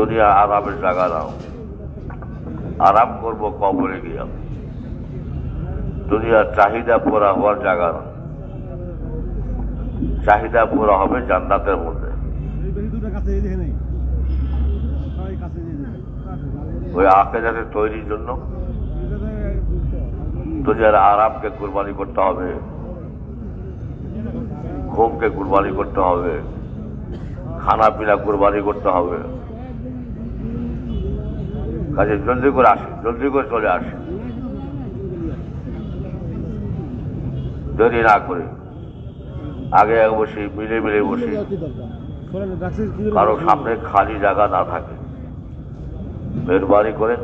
দুনিয়া আরামের জায়গা নাও, আরাম করবো কবরে গিয়া। দুনিয়ার চাহিদা পুরা হওয়ার জায়গা না, চাহিদা পুরা হবে জান্নাতের মধ্যে। ওই আখিরাতের তৈরির জন্য দুনিয়ার আরামকে কুরবানি করতে হবে, ঘুমকে কুরবানি করতে হবে, খানা পিনা কুরবানি করতে হবে। কাজে জলদি করে আসে, জলদি করে চলে আসে, দেরি না করে আগে বসি, মিলে মিলে বসি, কারো সামনে খালি জায়গা না থাকে। মেহরবানি করে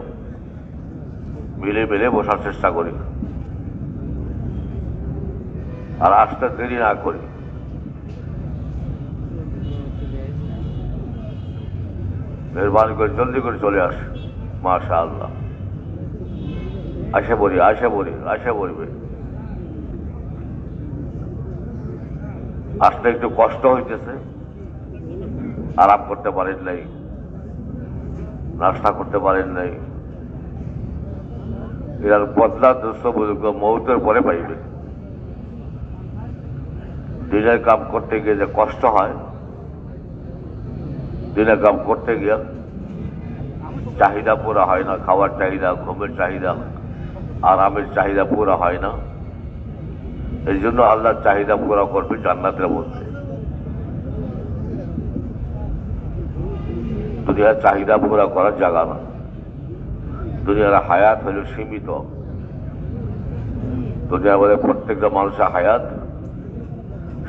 মিলে মিলে বসার চেষ্টা করি, আর আসতে দেরি না করি। মেহরবানি করে জলদি করে চলে আসে। মাশাআল্লাহ, আসে বলি, আসে বলি, আসে বলবে। আসতে একটু কষ্ট হইতেছে, আরাম করতে পারেন নাই, নাস্তা করতে পারেন নাই, এর বদলা দোস্ত মৌতের পরে পাইবে। দিনের কাম করতে গিয়ে যে কষ্ট হয়, দিনের কাম করতে গিয়ে চাহিদা পুরা হয় না, খাওয়ার চাহিদা, ঘুমের চাহিদা, আরামের চাহিদা পুরা হয় না। এই জন্য আল্লাহর চাহিদা পুরা করবে জান্নাতের মধ্যে। দুনিয়ার চাহিদা পুরা করার জায়গা না। দুনিয়ার হায়াত হল সীমিত। দুনিয়ার মধ্যে প্রত্যেকটা মানুষের হায়াত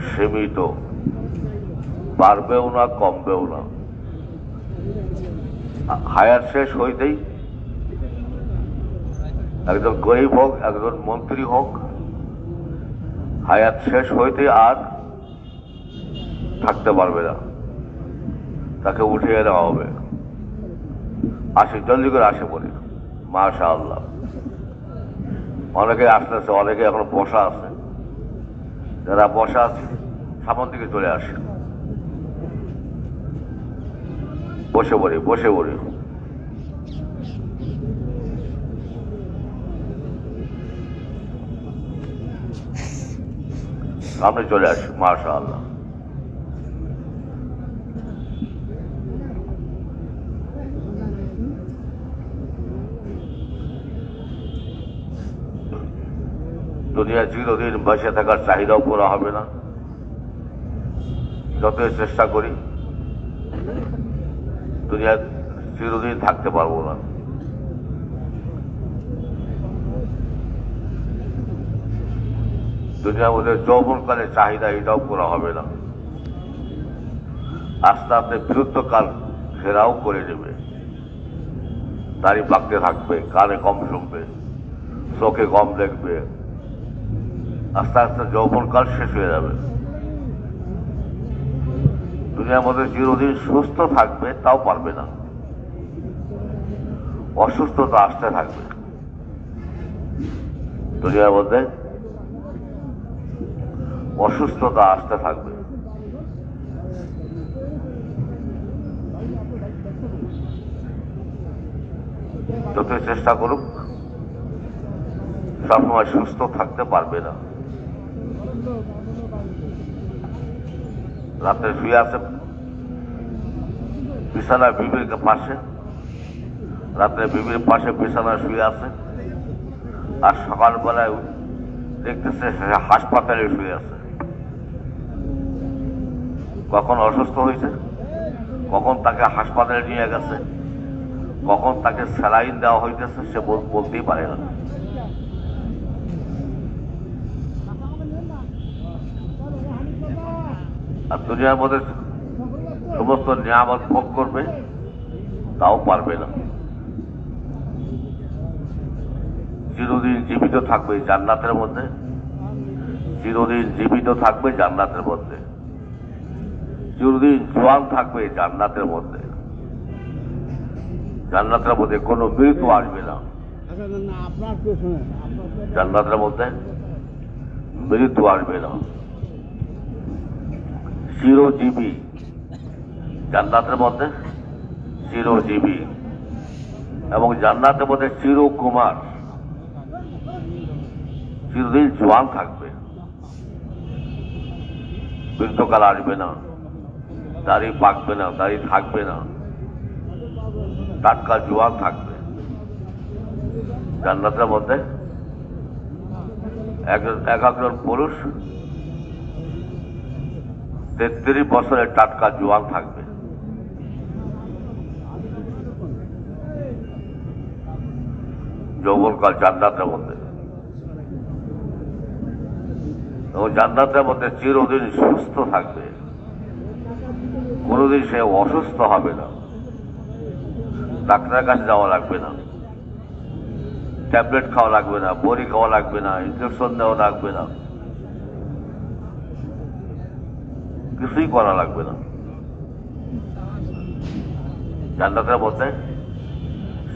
সীমিত, বাড়বেও না, কমবেও না। হায়াত শেষ হইতেই একজন গরিব হোক, একজন মন্ত্রী হোক, হায়াত শেষ হইতে আর থাকতে পারবে না, তাকে উঠিয়ে দেওয়া হবে। আসে, জলদি করে আসে বলি। মাশাআল্লাহ, অনেকে আসতেছে, অনেকে এখন বসা আছে। যারা বসা আছে সামন দিকে চলে আসে, বসে পড়ি, বসে পড়ি। সামনে চলে আসি। মাশাআল্লাহ, দুনিয়া চিরদিন বসে থাকার চাহিদাও পুরা হবে না, যতই চেষ্টা করি। দুনিয়া চিরদিন থাকতে পারবো না। দুনিয়ার মধ্যে যৌবনকালে চাহিদা, এটাও পুরা হবে না। আস্তে আস্তে বৃদ্ধকাল ঘেরাও করে নেবে। দাড়ি পাকতে থাকবে, কানে কম শুনবে, চোখে কম দেখবে। আস্তে আস্তে যৌবনকাল শেষ হয়ে যাবে। দুনিয়ার মধ্যে চিরদিন সুস্থ থাকবে, তাও পারবে না। অসুস্থতা আসতে থাকবে দুনিয়ার মধ্যে, অসুস্থতা আসতে থাকবে। যতই চেষ্টা করুক, সবসময় সুস্থ থাকতে পারবে না। রাত্রে শুয়ে আছে বিছানা বিবির পাশে, রাত্রে বিবির পাশে বিছানা শুয়ে আছে, আর সকালবেলায় দেখতেছে হাসপাতালে শুয়ে আছে। কখন অসুস্থ হয়েছে, কখন তাকে হাসপাতালে নিয়ে গেছে, কখন তাকে স্যালাইন দেওয়া হইতেছে, সে বলতেই পারে না। আর দুনিয়ার মধ্যে সমস্ত নিয়ামত ভোগ করবে, তাও পারবে না। চিরদিন জীবিত থাকবে জান্নাতের মধ্যে, চিরদিন জীবিত থাকবে জান্নাতের মধ্যে, চিরদিন জোয়ান থাকবে জান্নাতের মধ্যে। জান্নাতের মধ্যে কোনো মৃত্যু আসবে না। জান্নাতের মধ্যে মৃত্যু আসবে না। চিরজীবী জান্নাতের মধ্যে চিরজীবী, এবং জান্নাতের মধ্যে চিরকুমার, চিরদিন জোয়ান থাকবে, বৃদ্ধকাল আসবে না, দাড়ি পাকবে না, দাড়ি থাকবে না, টাটকা জোয়ান থাকবে। জান্নাতের মধ্যে একজন পুরুষ 33 বছরের টাটকা জোয়ান থাকবে। যৌবনকাল জান্নাতের মধ্যে, এবং জান্নাতের মধ্যে চিরদিন সুস্থ থাকবে, কোনোদিন সে অসুস্থ হবে না, ডাক্তারের কাছে যাওয়া লাগবে না, ট্যাবলেট খাওয়া লাগবে না, বড়ি খাওয়া লাগবে না, ইঞ্জেকশন দেওয়া লাগবে না, কিছুই করা লাগবে না। জান্নাতের মধ্যে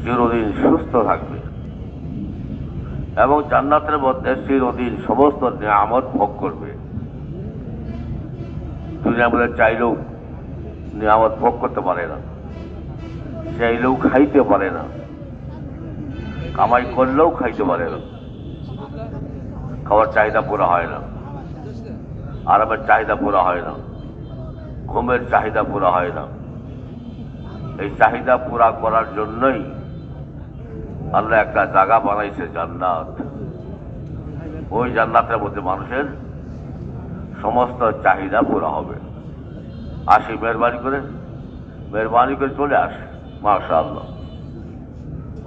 চিরদিন সুস্থ থাকবে, এবং জান্নাতের মধ্যে চিরদিন সমস্ত নিয়ামত ভোগ করবে। দুনিয়ার মধ্যে চাইলেও নিয়ামত ভোগ করতে পারে না, চাইলেও খাইতে পারে না, কামাই করলেও খাইতে পারে না, খাওয়ার চাহিদা পুরা হয় না, আরামের চাহিদা পুরা হয় না, ঘুমের চাহিদা পুরা হয় না। এই চাহিদা পুরা করার জন্যই আল্লাহ একটা জায়গা বানাইছে জান্নাত। ওই জান্নাতের মধ্যে মানুষের সমস্ত চাহিদা পুরা হবে। আসি মেহরবানি করে চলে আসে। মাশাআল্লাহ,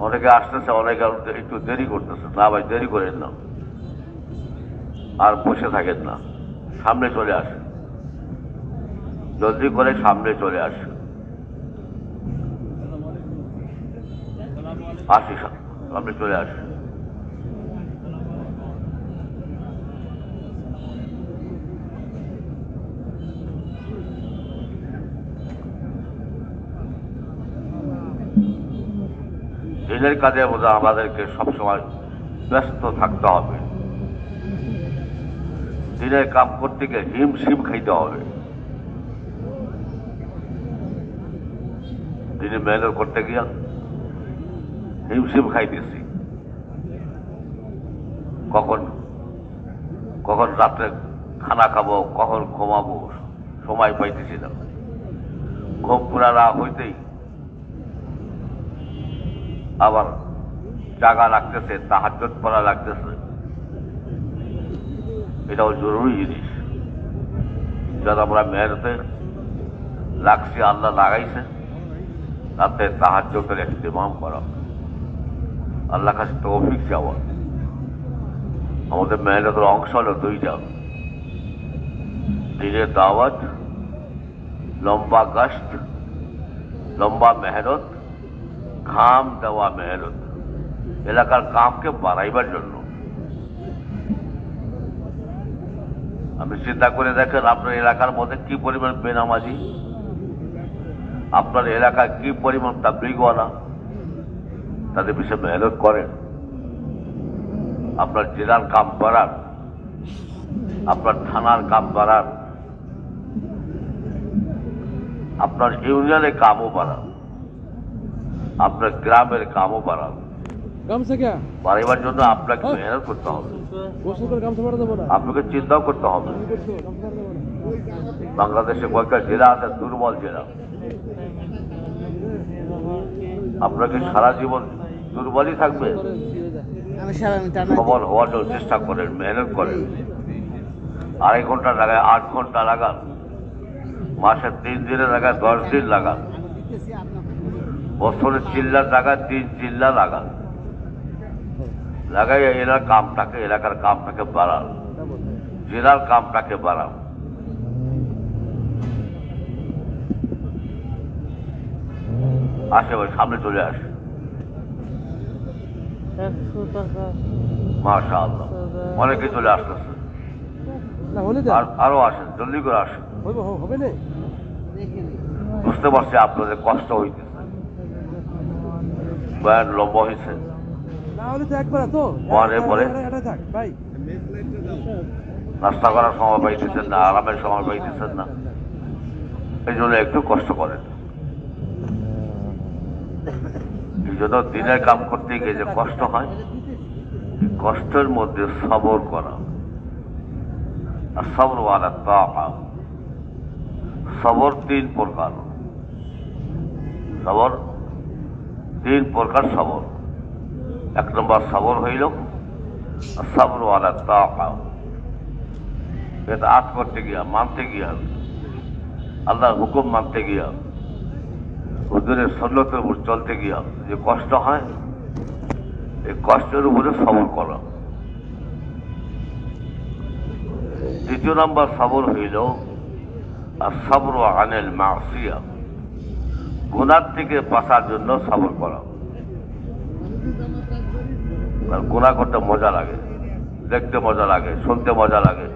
অনেকে আসতেছে, অনেকে একটু দেরি করতেছে। না ভাই, দেরি করেন না, আর বসে থাকেন না, সামনে চলে আসে, জলদি করে সামনে চলে আসে। আসি, সামনে চলে আসে। দিনের কাজের মধ্যে আমাদেরকে সবসময় ব্যস্ত থাকতে হবে। দিনের কাম করতে গিয়ে হিমশিম খাইতে হবে। দিনে মেহনত করতে গিয়া হিমশিম খাইতেছি। কখন রাত্রে খানা খাবো, কখন ঘুমাবো, সময় পাইতেছি না। ঘুম পুরা না হইতেই আবার জাগা লাগতেছে, তাহাজ্জুদ পড়া লাগতেছে। এটাও জরুরি জিনিস। যারা আমরা মেহনতে লাগছি, আল্লাহ লাগাইছে, রাতে তাহাজ্জুদের ইহতিমাম করা, আল্লাহ কাছে তৌফিক চাওয়া। আমাদের মেহনতের অংশ হলো দুইটা: দিনের দাওয়াত, লম্বা গশত, লম্বা মেহনত, ঘাম দেওয়া মেহনত, এলাকার কামকে বাড়াইবার জন্য। আপনি চিন্তা করে দেখেন, আপনার এলাকার মধ্যে কি পরিমাণ বেনামাজি, আপনার এলাকায় কি পরিমাণ তাবলীগওয়ালা, তাদের বিষয়ে মেহনত করেন। আপনার জেলার কাম বাড়ান, আপনার থানার কাম বাড়ান, আপনার ইউনিয়নের কামও বাড়ান, আপনার গ্রামের কামও বাড়ান। বাড়াইবার জন্য আপনাকে মেহনত করতে হবে, আপনাকে চিন্তাও করতে হবে। বাংলাদেশে কয়েকটা জেলা আছে দুর্বল জেলা, আপনাকে সারা জীবন দুর্বলই থাকবে। সবল হওয়ার জন্য চেষ্টা করেন, মেহনত করেন। 2.5 ঘন্টা লাগায়, 8 ঘন্টা লাগান, মাসে 3 দিনের জায়গায় 10 দিন লাগান, বছরের চিল্লার জায়গায় 3 চিল্লা লাগান। লাগাই এলাকার কামটাকে বাড়ান, জেলার কামটাকে বাড়ান। আসে ভাই, সামনে চলে আসে। মাশাআল্লাহ, অনেকে চলে আসতেছে, আরো আসেন, জলদি করে আসেন। বুঝতে পারছি আপনাদের কষ্ট হইতেছে, বয়ান লম্বা হয়েছে। নাস্তা করার সময় পাইতেছেন না, আরামের সময় পাইতেছেন না, এই জন্য একটু কষ্ট করেন। এই জন্য দিনের কাম করতে গিয়ে যে কষ্ট হয়, এই কষ্টের মধ্যে সবর করা। আর সবর ওয়ালা তাআত, সবর 3 প্রকার। সবর 3 প্রকার সবর। 1 নম্বর সবর হইল সবর ওয়ালা তাআত, এটা আট করতে গিয়া, মানতে গিয়া, আল্লাহর হুকুম মানতে গিয়া, হুজুরের সুন্নতের উপর চলতে গিয়া যে কষ্ট হয়, এই কষ্টের উপরে সবর করা। 2 নম্বর সবর হইল আর-সবর আনিল মাসিয়া, গুনাহ থেকে বাঁচার জন্য সবর করা। গুনাহ করতে মজা লাগে, দেখতে মজা লাগে, শুনতে মজা লাগে।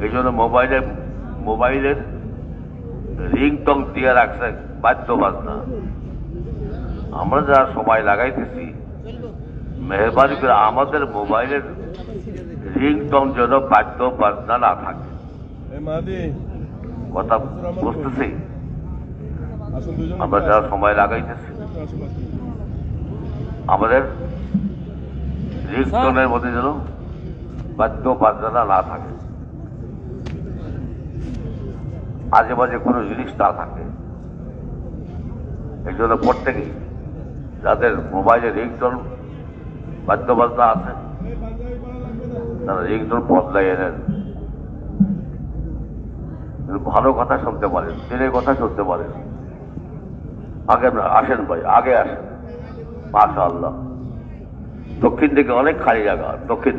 এই জন্য মোবাইলের রিংটং দিয়ে রাখছে বাদ্য বাজনা। আমরা যারা সময় লাগাইতেছি, মেহরবানি করে আমাদের মোবাইলের রিংটং যেন বাদ্য বাজনা না থাকে। কথা বুঝতেছি? আমরা যারা সময় লাগাইতেছি, আমাদের রিংটনের মধ্যে যেন বাদ্য বাজনা না থাকে, মাঝে মাঝে কোনো জিনিস না থাকে। এই জন্য প্রত্যেকেই যাদের মোবাইলে রিংটোন বাদ্য বাজনা আছে, তারা রিংটোন বদলাই নেন। ভালো কথা শুনতে পারেন, দিনের কথা শুনতে পারেন। আগে আসেন ভাই, আগে আসেন। মাশাআল্লাহ, দক্ষিণ দিকে অনেক খালি জায়গা। দক্ষিণ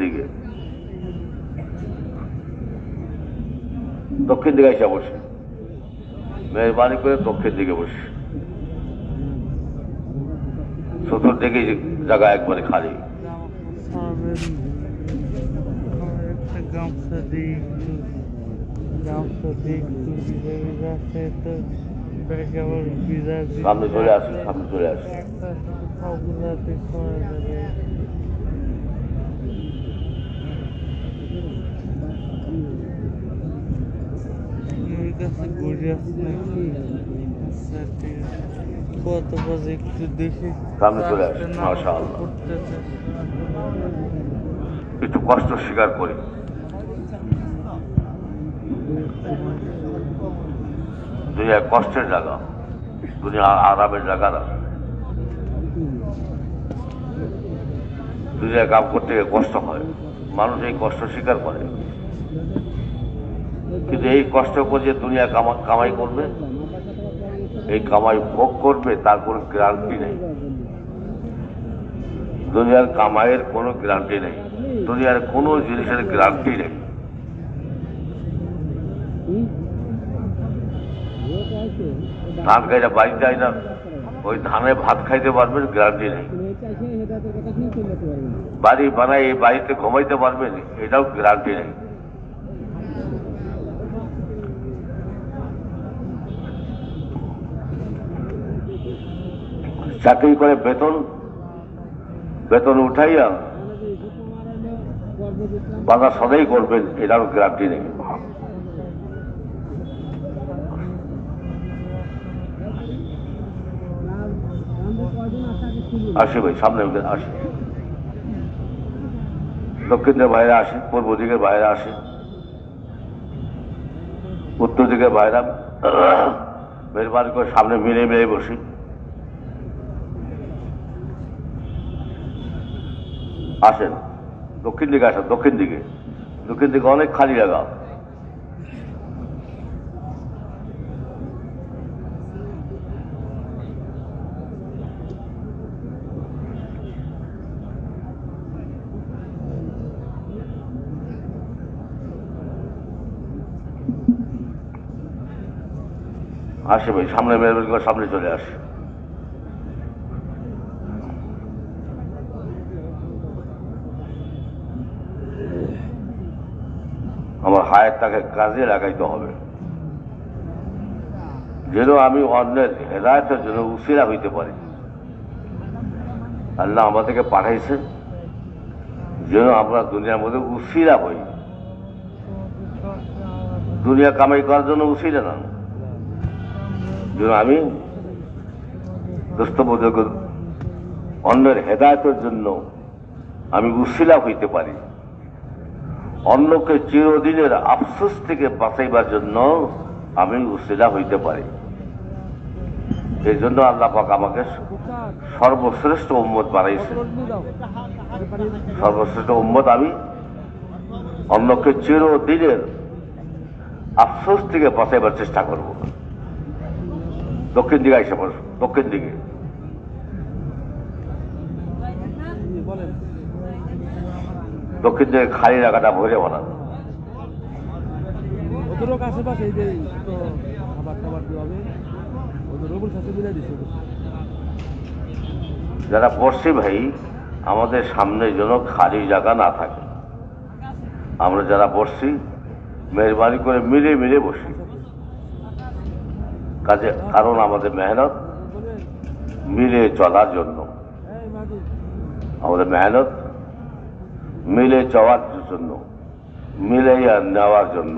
দিকে এসে বসে, মেহরবানি করে দক্ষিণ দিকে বসে। চতুর্দিকে জায়গা একবারে খালি। সামনে চলে আসুন, সামনে চলে আসুন। কত বাজে একটু দেখে সামনে চলে আসে। মাশাআল্লাহ, একটু কষ্ট স্বীকার করি। দুনিয়া কষ্টের জায়গা, দুনিয়া আরামের জায়গা না। দুনিয়া কাম করতে গিয়ে কষ্ট হয়, মানুষ এই কষ্ট স্বীকার করে। কিন্তু এই কষ্ট করে যে দুনিয়া কামাই করবে, এই কামাই ভোগ করবে, তার কোনো গ্যারান্টি নেই। দুনিয়ার কামাইয়ের কোনো গ্যারান্টি নেই, দুনিয়ার কোনো জিনিসের গ্যারান্টি নেই। ধান খাইতে বাড়ি যায় না, ওই ধানে ভাত খাইতে পারবেন, গ্যারান্টি নেই। বাড়ি বানাই এই বাড়িতে ঘুমাইতে পারবেন, এটাও গ্যারান্টি নেই। চাকরি করে বেতন উঠাইয়া বাজার সদাই করবেন, এটাও গ্যারান্টি নেই। আসি ভাই, সামনে আসি। দক্ষিণ দিকের বাইরে আসি, পূর্ব দিকের বাইরে আসি, উত্তর দিকের বাইরে। মেহরবানি করে সামনে মিলে বসি। আসেন, দক্ষিণ দিকে আসেন। দক্ষিণ দিকে অনেক খালি জায়গা। আসে ভাই, সামনে মেহরবানি করে সামনে চলে আসে। আমার হায়াতটাকে কাজে লাগাইতে হবে, যেন আমি অন্যের হেদায়েতের জন্য উসিলা হইতে পারি। আল্লাহ আমাদেরকে পাঠাইছে যেন আমরা দুনিয়ার মধ্যে উসিলা হই। দুনিয়া কামাই করার জন্য উসিলা না, যেন আমি দোস্ত বুজুর্গ, অন্যের হেদায়েতের জন্য আমি উসিলা হইতে পারি, অন্যকে চিরদিনের আফসোস থেকে বাঁচাইবার জন্য আমি উসিলা হইতে পারি। এই জন্য আল্লাহ পাক আমাকে সর্বশ্রেষ্ঠ উম্মত বানাইছে। সর্বশ্রেষ্ঠ উম্মত আমি অন্যকে চিরদিনের আফসোস থেকে বাঁচাইবার চেষ্টা করব। দক্ষিণ দিকে আইসা পড়ো, দক্ষিণ দিকে। দক্ষিণ দিকে খালি জায়গাটা ভরে ভরা। যারা বসছি ভাই, আমাদের সামনে যেন খালি জায়গা না থাকে। আমরা যারা বসছি মেহরবানি করে মিলে মিলে বসি, কাজে কারণ আমাদের মেহনত মিলে চলার জন্য, আমাদের মেহনত মিলে চলার জন্য, মিলে নেওয়ার জন্য।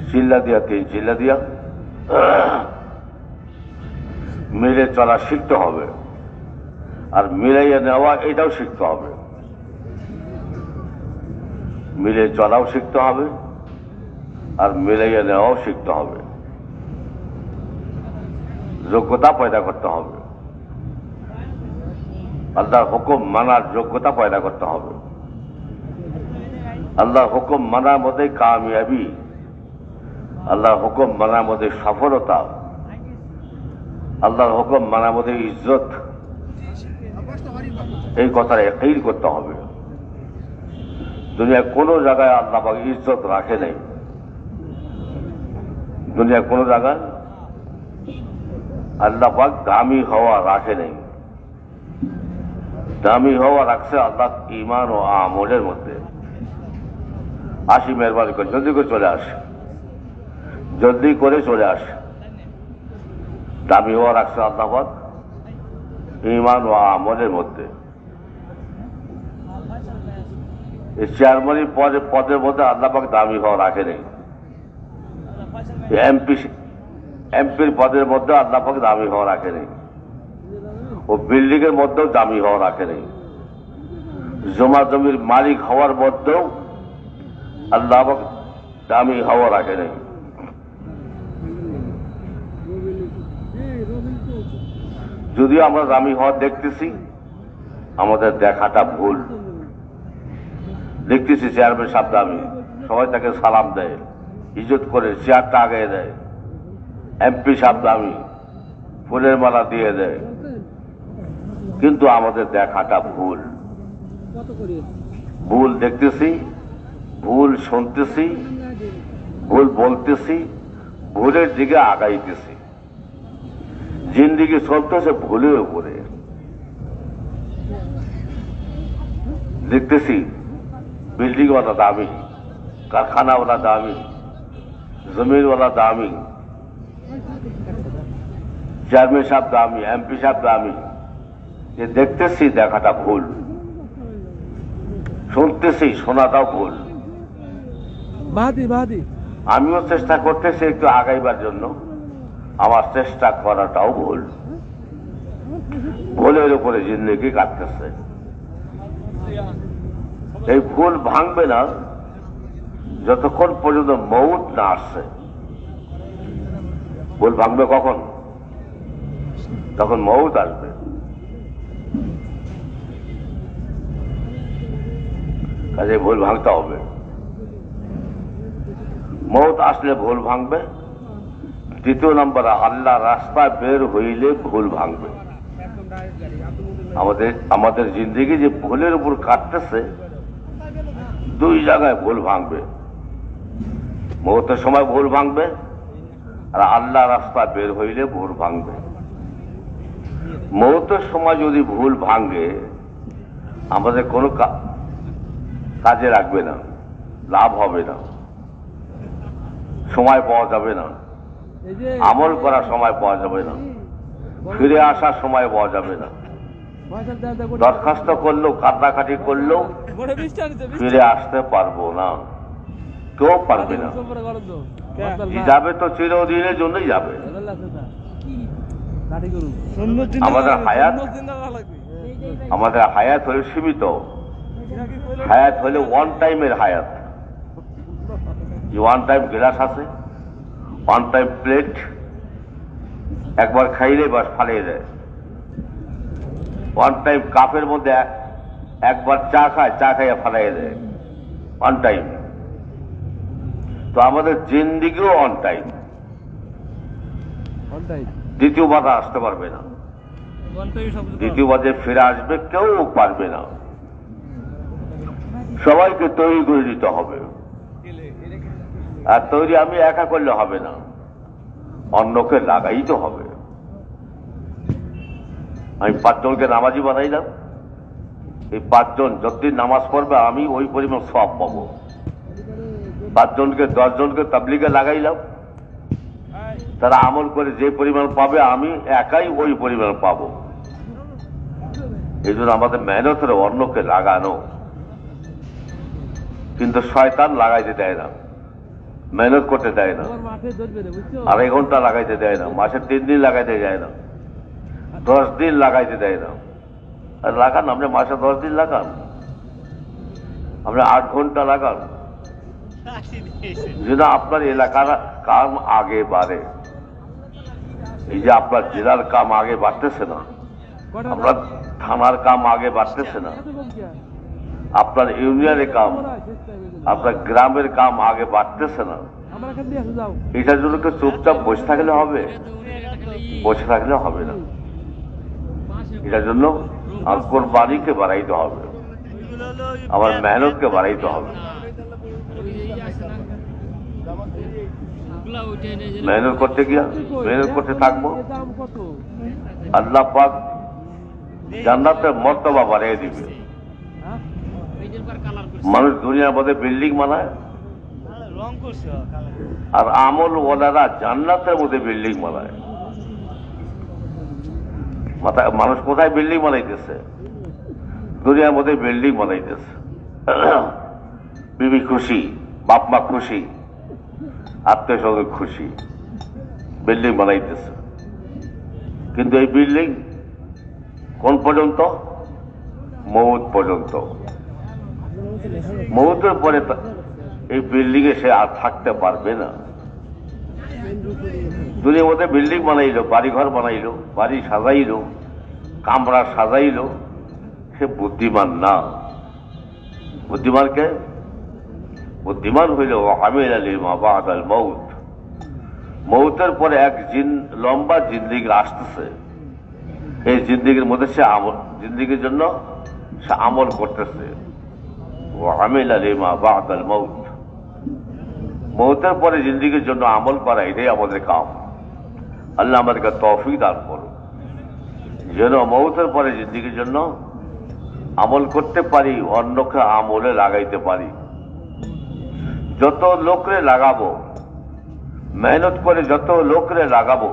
চিল্লা দিয়া 3 চিল্লা দিয়া মিলে চলা শিখতে হবে, আর মিলাইয়া নেওয়া এটাও শিখতে হবে। মিলে চলাও শিখতে হবে, আর মিলাইয়া নেওয়াও শিখতে হবে। যোগ্যতা পয়দা করতে হবে, আল্লাহর হুকুম মানার যোগ্যতা পয়দা করতে হবে। আল্লাহর হুকুম মানার মধ্যে কামিয়াবি, আল্লাহর হুকুম মানার মধ্যে সফলতা, আল্লাহর হুকুম মানার মধ্যে ইজ্জত, এই কথাটা ইয়াকিন করতে হবে। দুনিয়ায় কোনো জায়গায় আল্লাহ পাক ইজ্জত রাখে নাই। দুনিয়ায় কোনো জায়গায় আল্লাহ পাক দামি হওয়া রাখে নাই। দামি হওয়া রাখছে আল্লাহ ঈমান ও আমলের মধ্যে। আসি, মেহরবানি করে জলদি করে চলে আসে, জলদি করে চলে আসে। দামি হওয়া রাখছে আল্লাহ পাক ঈমান ও আমলের মধ্যে। এই চেয়ারম্যানের পদের মধ্যে আল্লাহ পাক দামি হওয়া রাখে নেই। এমপির পদের মধ্যে আল্লাহ পাক দামি হওয়া রাখে নেই। ও বিল্ডিং এর মধ্যেও দামি হওয়া রাখে নেই। জমা জমির মালিক হওয়ার মধ্যেও আল্লাহ পাক দামি হওয়া রাখে নেই। যদিও আমরা দামি হওয়া দেখতেছি, আমাদের দেখাটা ভুল। দেখতেছি চেয়ারম্যান সাহেব দামি, সবাই তাকে সালাম দেয়, ইজ্জত করে চেয়ারটা আগে দেয়। এমপি সাহেব দামি, ফুলের মালা দিয়ে দেয়, কিন্তু আমাদের দেখাটা ভুল। ভুল দেখতেছি, ভুল শুনতেছি, ভুল বলতেছি, ভুলের দিকে আগাইতেছি। জিন্দিগি চলতেছে ভুলের উপরে। দেখতেছি বিল্ডিংওয়ালা দামি, কারখানাওয়ালা দামি, জমিনওয়ালা দামি, চেয়ারম্যান সাহেব দামি, এমপি সাহেব দামি। যে দেখতেছি দেখাটা ভুল, শুনতেছি শোনাটাও ভুল। আমিও চেষ্টা করতেছি একটু আগাইবার জন্য, আমার চেষ্টা করাটাও ভুল। ভুলের উপরে জিন্দেগি কাটতেছে। এই ভুল ভাঙবে না যতক্ষণ পর্যন্ত মউত না আসছে। ভুল ভাঙবে কখন? তখন মউত আসবে। কাজে ভুল ভাঙতে হবে। মউত আসলে ভুল ভাঙবে। দ্বিতীয় নম্বর, আল্লাহ রাস্তা বের হইলে ভুল ভাঙবে। আমাদের জিন্দেগি যে ভুলের উপর কাটতেছে, 2 জায়গায় ভুল ভাঙবে। মউতের সময় ভুল ভাঙবে, আর আল্লাহ রাস্তা বের হইলে ভুল ভাঙবে। মউতের সময় যদি ভুল ভাঙে, আমাদের কোনো কাজে রাখবে না, লাভ হবে না, সময় পাওয়া যাবে না, আমল করার সময় পাওয়া যাবে না, ফিরে আসার সময় পাওয়া যাবে না। দরখাস্ত করলেও, কান্নাকাটি করলেও ফিরে আসতে পারবো না, কেউ পারবে না। যাবে তো চিরদিনের জন্যই যাবে। আমাদের হায়াত হলে সীমিত, হায়াত হলে ওয়ান টাইমের হায়াত। ওয়ান টাইম গ্লাস আছে, ওয়ান টাইম প্লেট, একবার খাইলে বাস ফালিয়ে দেয়। ওয়ান টাইম কাপের মধ্যে একবার চা খায়, চা খাইয়া ফালাইয়ে দেয়, ওয়ান টাইম। তো আমাদের জিন্দিগিও অন টাইম, দ্বিতীয়বার আসতে পারবে না, দ্বিতীয়বার যে ফিরে আসবে কেউ পারবে না। সবাইকে তৈরি করে দিতে হবে, আর তৈরি আমি একা করলে হবে না, অন্যকে লাগাইতে হবে। আমি 5 জনকে নামাজি বানাইলাম, এই 5 জন যতদিন নামাজ পড়বে আমি ওই পরিমাণ সওয়াব পাবো। 5 জনকে 10 জনকে তাবলীগে লাগাইলাম, তারা আমল করে যে পরিমাণ পাবে আমি একাই ওই পরিমাণ পাবো। এই জন্য আমাদের মেহনতের অন্যকে লাগানো, কিন্তু শয়তান লাগাইতে দেয় না, মেহনত করতে দেয় না, 2.5 ঘন্টা লাগাইতে দেয় না, মাসে 3 দিন লাগাইতে দেয় না, 10 দিন লাগাইতে দেয় না। আর লাগান, আপনি মাসে 10 দিন লাগান, আপনি 8 ঘন্টা লাগান, যেন আপনার এলাকার কাম আগে বাড়ে। এই যে আপনার জেলার কাম আগে বাড়তেছে না, আপনার থানার কাম আগে বাড়তেছে না, আপনার ইউনিয়নের কাম, আপনার গ্রামের কাম আগে বাড়তেছে না, এটার জন্য কি চুপচাপ বসে থাকলে হবে? বসে থাকলে হবে না। এটার জন্য আর কোরবানিকে বাড়াইতে হবে, আমার মেহনতকে বাড়াইতে হবে। মেহনত করতে গিয়া মেহনত করতে থাকবো, আল্লাহ পাক জান্নাতের মর্তবা বাড়িয়ে দিবে। মানুষ দুনিয়ার মধ্যে বিল্ডিং বানায়, আর আমল ওয়ালারা জান্নাতের মধ্যে বিল্ডিং বানায়। মানুষ কোথায় বিল্ডিং বানাইতেছে? দুনিয়ার মধ্যে বিল্ডিং বানাইতেছে। বিবি খুশি, বাপ মা খুশি, আত্মীয় স্বজন খুশি, বিল্ডিং বানাইতেছে। কিন্তু এই বিল্ডিং কোন পর্যন্ত? মৌত পর্যন্ত। মৌতের পরে এই বিল্ডিং এ সে আর থাকতে পারবে না। দুনিয়ার মধ্যে বিল্ডিং বানাইলো, বাড়িঘর বানাইলো, বাড়ি সাজাইলো, কামরা সাজাইলো, সে বুদ্ধিমান না। বুদ্ধিমানকে? বুদ্ধিমান হইল আমিলা লিমা বাদাল মৌত। মৌতের পরে এক লম্বা জিন্দিগি আসতেছে, এই জিন্দিগির মধ্যে সে জিন্দিগির জন্য সে আমল করতেছে। আমিলা লিমা বাদাল মৌত। মৌতের পরে জিন্দিগির জন্য আমল করা, এটাই আমাদের কাম। আল্লাহ আমাদেরকে তৌফিক দান করুন, যেন মৌতের পরে জিন্দিগির জন্য আমল করতে পারি, অন্যকে আমলে লাগাইতে পারি। যত লোকরে লাগাবো, মেহনত করে যত লোকরে লাগাবো,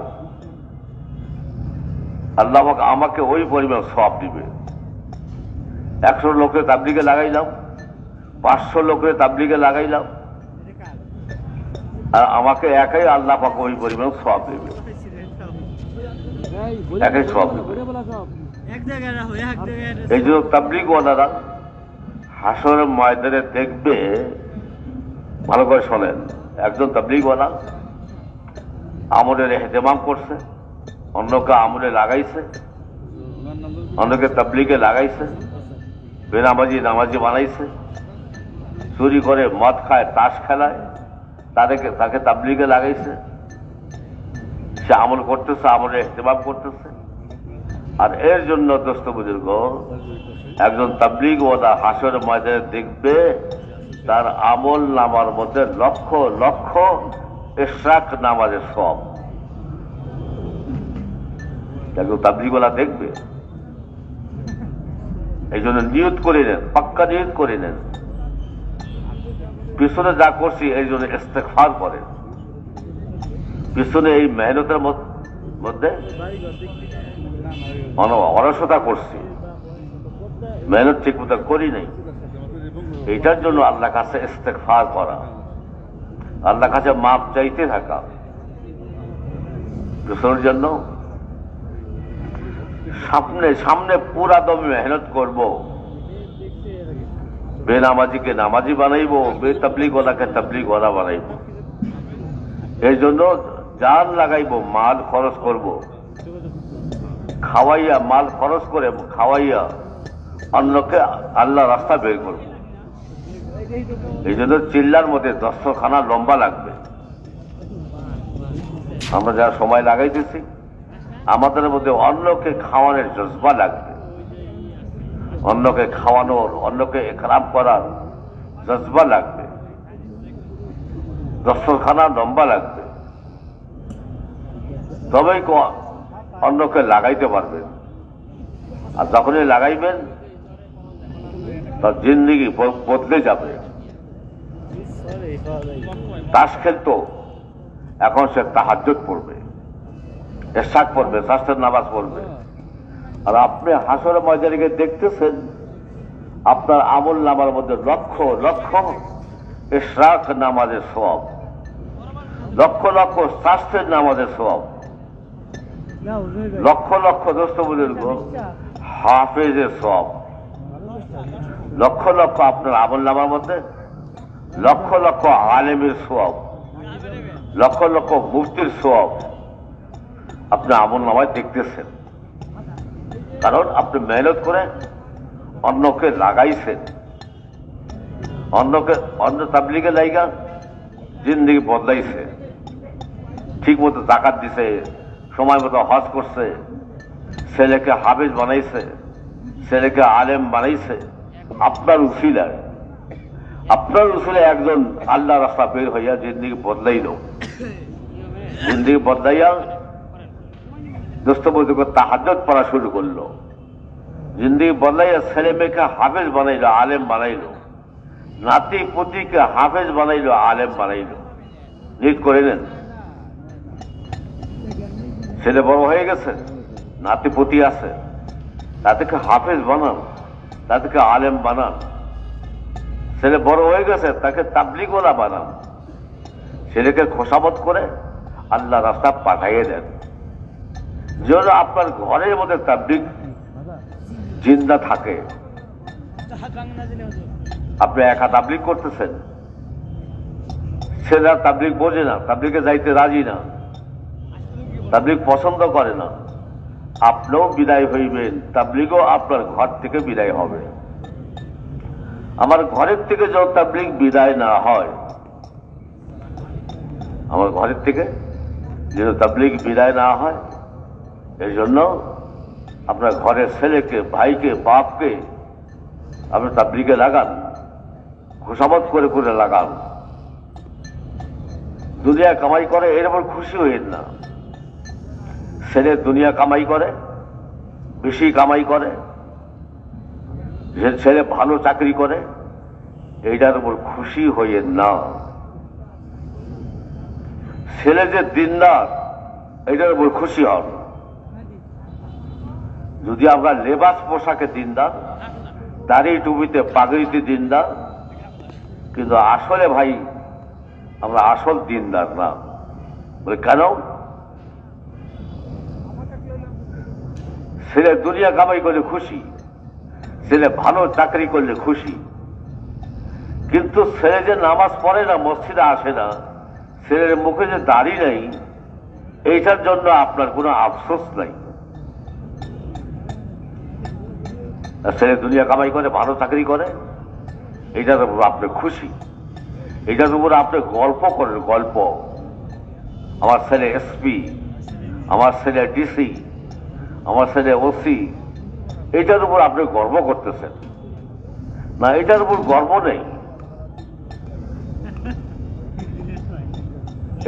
আল্লাহ আমাকে ওই পরিমাণ সওয়াব দিবে। 100 লোকরে তাবলীগে লাগাইলাম, 500 লোকরে তাবলীগে লাগাইলাম, আর আমাকে একাই আল্লাহ পাক ওই পরিমাণ সওয়াব দেবে, একাই সওয়াব দেবে। এই জন্য তাবলীগ ওয়ালারা হাসরের ময়দানে দেখবে, ভালো করে শোনেন, একজন তাবলীগ ওয়ালা আমলের ইহতেমাম করছে, অন্যকে আমলে লাগাইছে, অন্যকে তাবলীগে লাগাইছে, বেনামাজি নামাজি বানাইছে, চুরি করে মদ খায়, তাস খেলায়, তাকে তাবলীগে লাগাইছে, সে আমল করতেছে, আমলে ইহতেমাম করতেছে। আর এর জন্য দোস্ত বুজুর্গ, একজন তাবলীগ ওয়ালা হাসরের ময়দানে দেখবে তার আমল নামার মধ্যে লক্ষ লক্ষ ইশরাক নামাজের সওয়াব। একজন তাবলীগ ওয়ালা দেখবে। এই জন্য নিয়ত করে নেন, পাক্কা নিয়ত করে নেন, পিছনে যা করছি এই জন্য ইস্তেগফার করেন। পিছনে এই মেহনতের মধ্যে অলসতা করছি, মেহনত ঠিক মতো করি নাই, এইটার জন্য আল্লাহর কাছে ইস্তেগফার করা, আল্লাহর কাছে মাপ চাইতে থাকা। পিছনের জন্য সামনে সামনে পুরা দমে মেহনত করব, বেনামাজিকে নামাজি বানাইব, বেতাবলিগওয়ালাকে তাবলিগওয়ালা বানাইব। এই জন্য জান লাগাইব, মাল খরচ করব, খাওয়াইয়া মাল খরচ করে খাওয়াইয়া অন্যকে আল্লাহ রাস্তা বের করব। এই জন্য চিল্লার মধ্যে দস্তরখানা লম্বা লাগবে। আমরা যারা সময় লাগাইতেছি আমাদের মধ্যে অন্যকে খাওয়ানোর জজবা লাগবে, অন্যকে খাওয়ানোর, অন্যকে একরাম করার জজবা লাগবে, দস্তরখানা লম্বা লাগবে, তবেই অন্যকে লাগাইতে পারবেন। আর যখনই লাগাইবেন তার জিন্দিগি বদলে যাবে। তাস খেলতো, এখন সে তাহাজ্জুদ পড়বে, ইশরাক পড়বে, শাস্ত্রের নামাজ পড়বে। আর আপনি হাসর ময়দানে দেখতেছেন আপনার আমল নামার মধ্যে লক্ষ লক্ষ ইশরাক নামাজের সওয়াব, লক্ষ লক্ষ শাস্ত্রের নামাজের সওয়াব, লক্ষ লক্ষ দোস্ত বুজুর্গ হাফেজের সওয়াব, লক্ষ লক্ষ আপনার আমল নামার মধ্যে লক্ষ লক্ষ আলেমের সওয়াব, লক্ষ লক্ষ মুফতির সওয়াব আপনি আমল নামায় দেখতেছেন। কারণ আপনি মেহনত করে অন্যকে লাগাইছেন, অন্য তাবলিগে লাইগা জিন্দিগি বদলাইছে, ঠিক মতো জাকাত দিছে, সময় মতো হজ করছে, ছেলেকে হাফেজ বানাইছে, ছেলেকে আলেম বানাইছে। আপনার উসিলায়, আপনার উসিলায় একজন আল্লাহ রাস্তা বের হইয়া জিন্দিগি বদলাইল, জিন্দিগি বদলাইয়া দোস্ত বন্ধুকে তাহাজ্জুদ পড়া শুরু করলো, জিন্দিগি বদলাইয়া ছেলে মেয়েকে হাফেজ বানাইলো, আলেম বানাইলো, নাতি পুতিকে হাফেজ বানাইলো, আলেম বানাইলো। নিট করে নেন, ছেলে বড় হয়ে গেছে, নাতি পুতি আছে, তাদেরকে হাফেজ বানান, তাদেরকে আলেম বানান। ছেলে বড় হয়ে গেছে, তাকে তাবলিগওয়ালা বানান, ছেলেকে খোসামত করে আল্লাহ রাস্তা পাঠাইয়ে দেন। যেন আপনার ঘরের মধ্যে তাবলিগ জিন্দা থাকে। আপনি একা তাবলিগ করতেছেন, ছেলেরা তাবলিগ বোঝে না, তাবলিগে যাইতে রাজি না, তাবলিগ পছন্দ করে না। আপনিও বিদায় হইবেন, তাবলিগও আপনার ঘর থেকে বিদায় হবে। আমার ঘরের থেকে যখন তাবলিগ বিদায় না হয়, আমার ঘরের থেকে যেন তাবলিগ বিদায় না হয়, এই জন্য আপনার ঘরের ছেলেকে, ভাইকে, বাপকে আপনি তাবলিগে লাগান, খোসামত করে করে লাগান। দুনিয়া কামাই করে এর উপর খুশি হইেন না। ছেলে দুনিয়া কামাই করে, বেশি কামাই করে, ছেলে ভালো চাকরি করে, এইটার উপর খুশি হইেন না। ছেলে যে দিনদার, এইটার উপর খুশি হন। যদি আমরা লেবাস পোশাকে দিনদার, দাড়ি টুপিতে পাগড়িতে দিনদার, কিন্তু আসলে ভাই আমরা আসল দিনদার না। বলে কেন? ছেলে দুনিয়া কামাই করলে খুশি, ছেলে ভালো চাকরি করলে খুশি, কিন্তু ছেলে যে নামাজ পড়ে না, মসজিদে আসে না, ছেলের মুখে যে দাড়ি নেই, এইটার জন্য আপনার কোনো আফসোস নাই। ছেলে দুনিয়া কামাই করে, ভালো চাকরি করে, এইটার উপর আপনি খুশি, এইটার উপর আপনি গল্প করেন। গল্প, আমার ছেলে এসপি, আমার ছেলে ডিসি, আমার ছেলে ওসি, এইটার উপর আপনি গর্ব করতেছেন না, এটার উপর গর্ব নেই।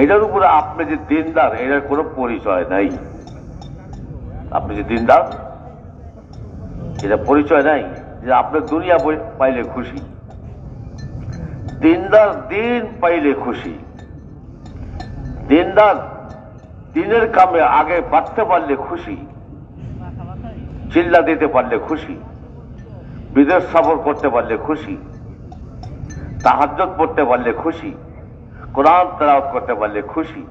এটার উপরে আপনি যে দিনদার, এটার কোনো পরিচয় নাই। আপনি যে দিনদার, এটা পরিচয় নাই যে আপনি দুনিয়া পাইলে খুশি। দিনদার দিন পাইলে খুশি, দিনদার দিনের কামে আগে বাড়তে পারলে খুশি, চিল্লা দিতে পারলে খুশি, বিদেশ সফর করতে পারলে খুশি, তাহাজ্জুদ পড়তে পারলে খুশি, কোরআন তেলাওয়াত করতে পারলে খুশি,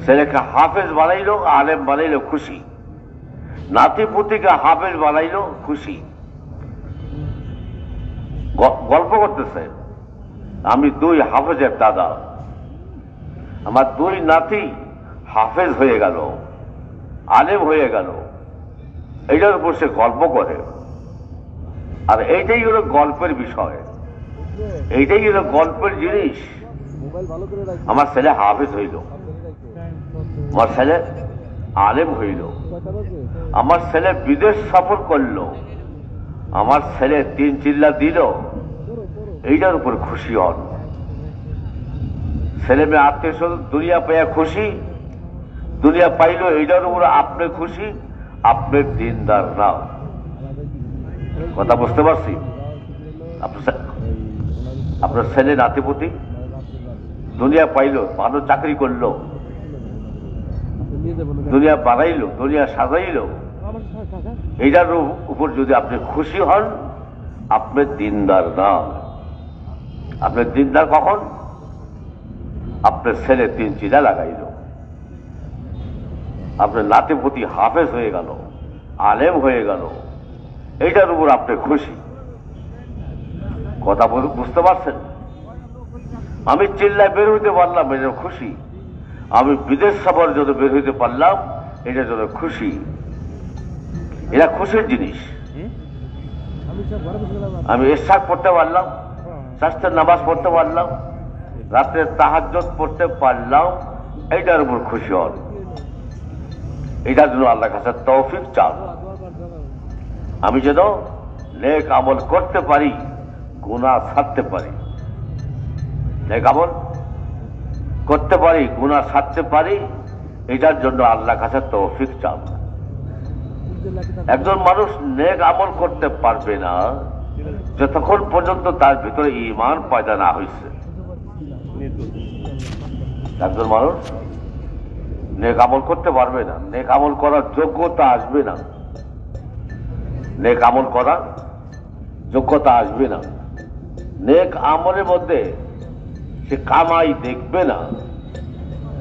ছেলেকে হাফেজ বানাইলো, আলেম বানাইলো খুশি, নাতিপুতিকে হাফেজ বানাইলো, খুশি, গল্প করতেছে, আমি 2 হাফেজের দাদা, আমার 2 নাতি হাফেজ হয়ে গেল, আলেম হয়ে গেল। এইটার উপর সে গল্প করে। আর এইটাই হলো গল্পের বিষয়, এইটাই হলো গল্পের জিনিস। আমার ছেলে হাফেজ হইল, আমার ছেলে আলেম হইল, আমার ছেলে বিদেশ সফর করলো, আমার ছেলে 3 চিল্লা দিল, এইটার উপর খুশি হন। ছেলে মেয়ে আত্মীয় স্বজন দুনিয়া পাইয়া খুশি, দুনিয়া পাইল, এইটার উপর আপনি খুশি, আপনি দিনদার না। কথা বুঝতে পারছি? আপনার ছেলে নাতিপুতি দুনিয়া পাইল, ভালো চাকরি করলো, দুনিয়া বানাইলো, দুনিয়া সাজাইলো, এইটার উপর যদি আপনি খুশি হন, আপনি দিনদার না। আপনি দিনদার কখন? আপনার ছেলে 3 চিলা লাগাইল, আপনার নাতিপুতি হাফেজ হয়ে গেল, আলেম হয়ে গেল, এইটার উপর আপনি খুশি। কথা বুঝতে পারছেন? আমি চিল্লায় বের হইতে পারলাম, এটা খুশি। আমি বিদেশ সফর যদি বের হইতে পারলাম, এটার জন্য খুশি। এটা খুশির জিনিস। আমি ইশরাক পড়তে পারলাম, স্বাস্থ্যের নামাজ পড়তে পারলাম, রাত্রে তাহাজ্জুদ পড়তে পারলাম, এইটার উপর খুশি হন। এটার জন্য আল্লাহর কাছে তৌফিক চান। আমি যেন নেক আমল করতে পারি, গুনাহ ছাড়তে পারি, নেক আমল করতে পারি, গুনাহ ছাড়তে পারি, এটার জন্য আল্লাহর কাছে তৌফিক চান। একজন মানুষ নেক আমল করতে পারবে না যতক্ষণ পর্যন্ত তার ভিতরে ঈমান পয়দা না হয়েছে। একজন মানুষ নেক আমল করতে পারবে না, নেক আমল করার যোগ্যতা আসবে না, নেক আমল করার যোগ্যতা আসবে না। নেক আমলের মধ্যে সে কামাই দেখবে না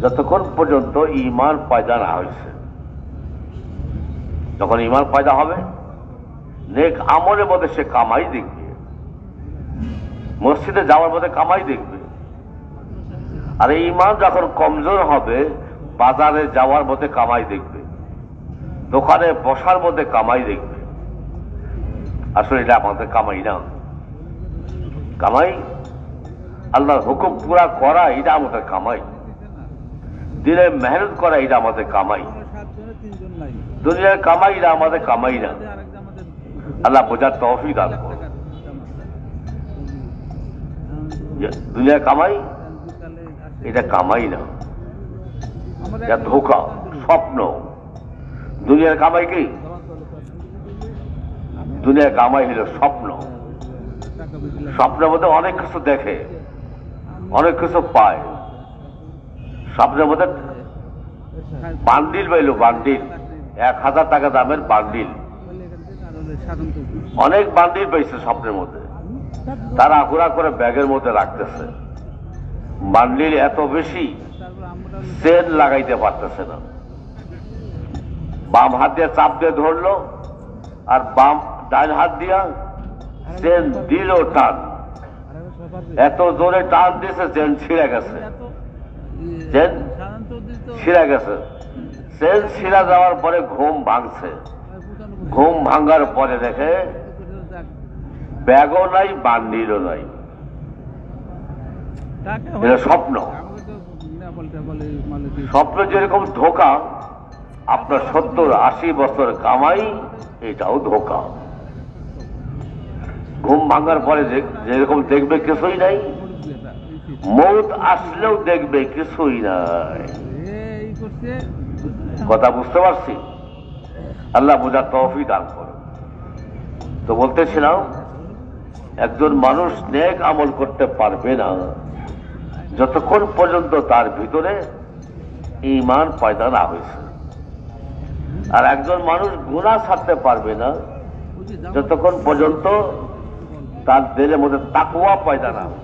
যতক্ষণ পর্যন্ত ঈমান পয়দা না হয়েছে। যখন ঈমান পয়দা হবে, নেক আমলের মধ্যে সে কামাই দেখবে, মসজিদে যাওয়ার মধ্যে কামাই দেখবে। আর ঈমান যখন কমজোর হবে, বাজারে যাওয়ার মধ্যে কামাই দেখবে, দোকানে বসার মধ্যে কামাই দেখবে। আসলে এটা আমাদের কামাই না। কামাই আল্লাহর হুকুম পুরা করা, এটা আমাদের কামাই। দিনে মেহনত করা, এটা আমাদের কামাই। দুনিয়ার কামাই, এটা আমাদের কামাই না। আল্লাহ বোঝার তৌফিক দান করুন। দুনিয়ার কামাই এটা কামাই না, এটা ধোঁকা, স্বপ্ন। দুনিয়ার কামাই কি? দুনিয়ার কামাই হলো স্বপ্ন। স্বপ্নের মধ্যে অনেক কিছু দেখে, অনেক কিছু পায়। স্বপ্নের মধ্যে বান্ডিল পাইল, বান্ডিল 1000 টাকা দামের বান্ডিল, অনেক বান্ডিল পাইছে স্বপ্নের মধ্যে। তারা আগুরা করে ব্যাগের মধ্যে রাখতেছে। বান্ডিল এত বেশি, চেন লাগাইতে পারতেছে না। বাম হাত দিয়ে চাপ দিয়ে ধরলো, আর ডান হাত দিয়া চেন দিল টান। এত জোরে টান দিয়েছে, চেন ছিঁড়ে গেছে, চেন ছিঁড়ে গেছে। চেন ছিঁড়া যাওয়ার পরে ঘুম ভাঙছে। ঘুম ভাঙার পরে দেখে ব্যাগও নাই, বান্ডিলও নাই। এটা স্বপ্ন। স্বপ্ন যেরকম ধোঁকা, আপনার 70-80 বছর কামাই এটাও ধোঁকা। ঘুম ভাঙার পরে যেরকম দেখবে কিছুই নাই, মৌত আসলেও দেখবে কিছুই নাই। কথা বুঝতে পারছি? আল্লাহ বোঝার তৌফিক দান করুন। তো বলতেছিলাম, একজন মানুষ নেক আমল করতে পারবে না যতক্ষণ পর্যন্ত তার ভিতরে ঈমান পয়দা না হয়েছে। আর একজন মানুষ গুনাহ ছাড়তে পারবে না যতক্ষণ পর্যন্ত তার দিলের মধ্যে তাকওয়া পয়দা না হয়।